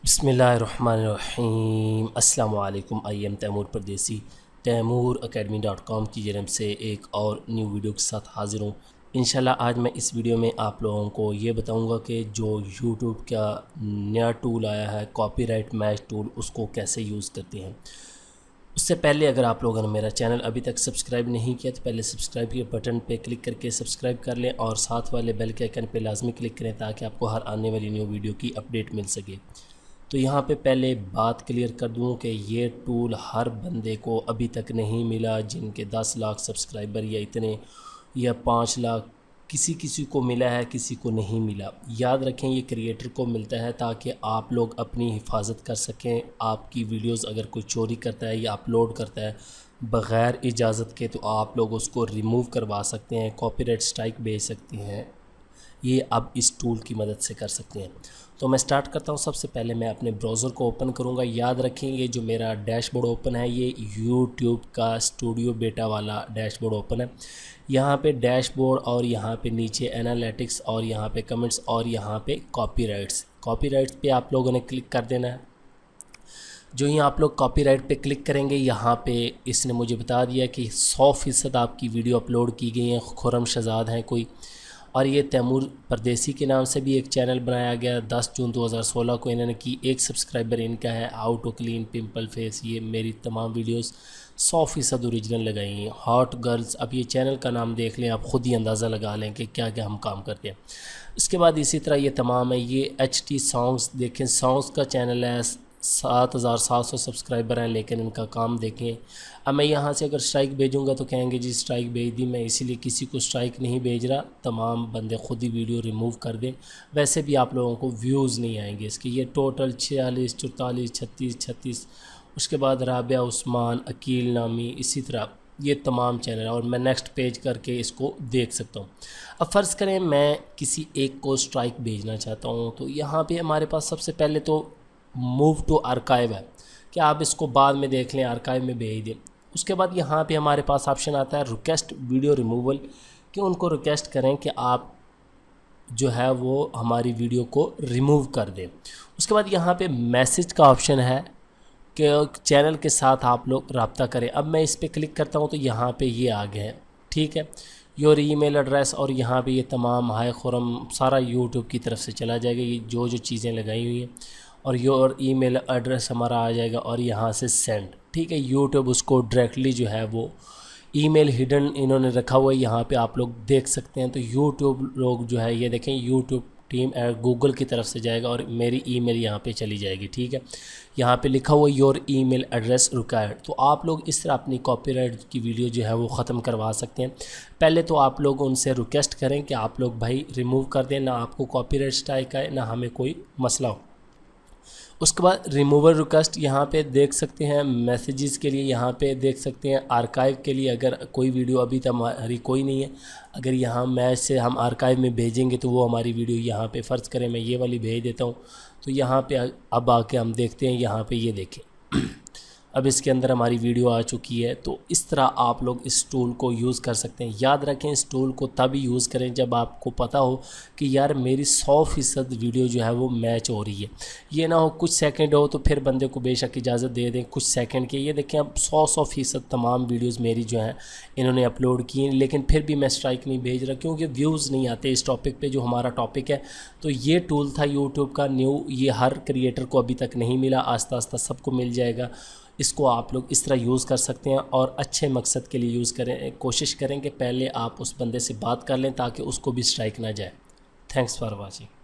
बिस्मिल्लाहिर्रहमानिर्रहीम। अस्सलाम वालेकुम। आई एम तैमूर परदेसी तैमूरacademy.com की जानब से एक और न्यू वीडियो के साथ हाज़िर हूँ। इंशाल्लाह आज मैं इस वीडियो में आप लोगों को ये बताऊँगा कि जो यूट्यूब का नया टूल आया है कॉपीराइट मैच टूल, उसको कैसे यूज़ करते हैं। उससे पहले अगर आप लोगों ने मेरा चैनल अभी तक सब्सक्राइब नहीं किया तो पहले सब्सक्राइब के बटन पे क्लिक करके सब्सक्राइब कर लें और साथ वाले बेल के आइकन पे लाजमी क्लिक करें ताकि आपको हर आने वाली न्यू वीडियो की अपडेट मिल सके। तो यहाँ पे पहले बात क्लियर कर दूँ कि ये टूल हर बंदे को अभी तक नहीं मिला, जिनके 10 लाख सब्सक्राइबर या इतने या 5 लाख, किसी किसी को मिला है, किसी को नहीं मिला। याद रखें ये क्रिएटर को मिलता है ताकि आप लोग अपनी हिफाजत कर सकें। आपकी वीडियोस अगर कोई चोरी करता है या अपलोड करता है बग़ैर इजाज़त के तो आप लोग उसको रिमूव करवा सकते हैं, कॉपीराइट स्ट्राइक भेज सकते हैं। ये अब इस टूल की मदद से कर सकते हैं। तो मैं स्टार्ट करता हूँ। सबसे पहले मैं अपने ब्राउज़र को ओपन करूँगा। याद रखें ये जो मेरा डैशबोर्ड ओपन है ये यूट्यूब का स्टूडियो बेटा वाला डैशबोर्ड ओपन है। यहाँ पे डैशबोर्ड और यहाँ पे नीचे एनालिटिक्स और यहाँ पे कमेंट्स और यहाँ पे कॉपीराइट्स पे आप लोगों ने क्लिक कर देना है। जो ही आप लोग कॉपीराइट पे क्लिक करेंगे यहाँ पे इसने मुझे बता दिया कि 100% आपकी वीडियो अपलोड की गई है, खुर्रम शहजाद हैं कोई, और ये तैमूर परदेसी के नाम से भी एक चैनल बनाया गया 10 जून 2016 को इन्होंने की। एक सब्सक्राइबर इनका है how to clean pimple face. ये मेरी तमाम वीडियोस 100% ओरिजिनल लगाई हैं। हॉट गर्ल्स, अब ये चैनल का नाम देख लें, आप ख़ुद ही अंदाज़ा लगा लें कि क्या क्या हम काम करते हैं। इसके बाद इसी तरह ये तमाम है। ये HT सॉन्ग्स देखें, सॉन्ग्स का चैनल है, 7700 सब्सक्राइबर हैं, लेकिन इनका काम देखें। अब मैं यहाँ से अगर स्ट्राइक भेजूँगा तो कहेंगे जी स्ट्राइक भेज दी। मैं इसीलिए किसी को स्ट्राइक नहीं भेज रहा, तमाम बंदे खुद ही वीडियो रिमूव कर दें। वैसे भी आप लोगों को व्यूज़ नहीं आएंगे इसके। ये टोटल 46, 44, 36, उसके बाद राबिया उस्मान, अकील नामी, इसी तरह ये तमाम चैनल, और मैं नेक्स्ट पेज करके इसको देख सकता हूँ। अब फ़र्ज़ करें मैं किसी एक को स्ट्राइक भेजना चाहता हूँ तो यहाँ पे हमारे पास सबसे पहले तो मूव टू आर्काइव है कि आप इसको बाद में देख लें, आर्काइव में भेज दें। उसके बाद यहाँ पे हमारे पास ऑप्शन आता है रिक्वेस्ट वीडियो रिमूवल, कि उनको रिक्वेस्ट करें कि आप जो है वो हमारी वीडियो को रिमूव कर दें। उसके बाद यहाँ पे मैसेज का ऑप्शन है कि चैनल के साथ आप लोग रब्ता करें। अब मैं इस पर क्लिक करता हूँ तो यहाँ पे ये आ गए हैं, ठीक है, योर ईमेल एड्रेस, और यहाँ पे ये तमाम हाय खुरम सारा यूट्यूब की तरफ से चला जाएगा। ये जो जो चीज़ें लगाई हुई हैं और योर ईमेल एड्रेस हमारा आ जाएगा और यहाँ से सेंड, ठीक है। यूट्यूब उसको डायरेक्टली जो है वो ईमेल हिडन इन्होंने रखा हुआ है, यहाँ पे आप लोग देख सकते हैं। तो यूट्यूब लोग जो है ये देखें, यूट्यूब टीम गूगल की तरफ से जाएगा और मेरी ईमेल यहाँ पे चली जाएगी, ठीक है। यहाँ पे लिखा हुआ योर ईमेल एड्रेस रिक्वायर्ड। तो आप लोग इस तरह अपनी कॉपीराइट की वीडियो जो है वो ख़त्म करवा सकते हैं। पहले तो आप लोग उनसे रिक्वेस्ट करें कि आप लोग भाई रिमूव कर दें, ना आपको कॉपीराइट स्ट्राइक आए ना हमें कोई मसला हो। उसके बाद रिमूवल रिक्वेस्ट यहाँ पे देख सकते हैं, मैसेजेस के लिए यहाँ पे देख सकते हैं, आर्काइव के लिए अगर कोई वीडियो अभी तक हमारी कोई नहीं है, अगर यहाँ मैच से हम आर्काइव में भेजेंगे तो वो हमारी वीडियो यहाँ पे फ़र्ज़ करें मैं ये वाली भेज देता हूँ तो यहाँ पे अब आके हम देखते हैं, यहाँ पे ये देखें अब इसके अंदर हमारी वीडियो आ चुकी है। तो इस तरह आप लोग इस टूल को यूज़ कर सकते हैं। याद रखें इस टूल को तभी यूज़ करें जब आपको पता हो कि यार मेरी 100% वीडियो जो है वो मैच हो रही है। ये ना हो कुछ सेकंड हो तो फिर बंदे को बेशक इजाज़त दे दें कुछ सेकंड के। ये देखें अब 100% तमाम वीडियोज़ मेरी जो हैं इन्होंने अपलोड की हैं, लेकिन फिर भी मैं स्ट्राइक नहीं भेज रहा क्योंकि व्यूज़ नहीं आते इस टॉपिक पर जो हमारा टॉपिक है। तो ये टूल था यूट्यूब का न्यू, ये हर क्रिएटर को अभी तक नहीं मिला, आस्ता आस्ता सबको मिल जाएगा। इसको आप लोग इस तरह यूज़ कर सकते हैं और अच्छे मकसद के लिए यूज़ करें। कोशिश करें कि पहले आप उस बंदे से बात कर लें ताकि उसको भी स्ट्राइक ना जाए। Thanks for watching.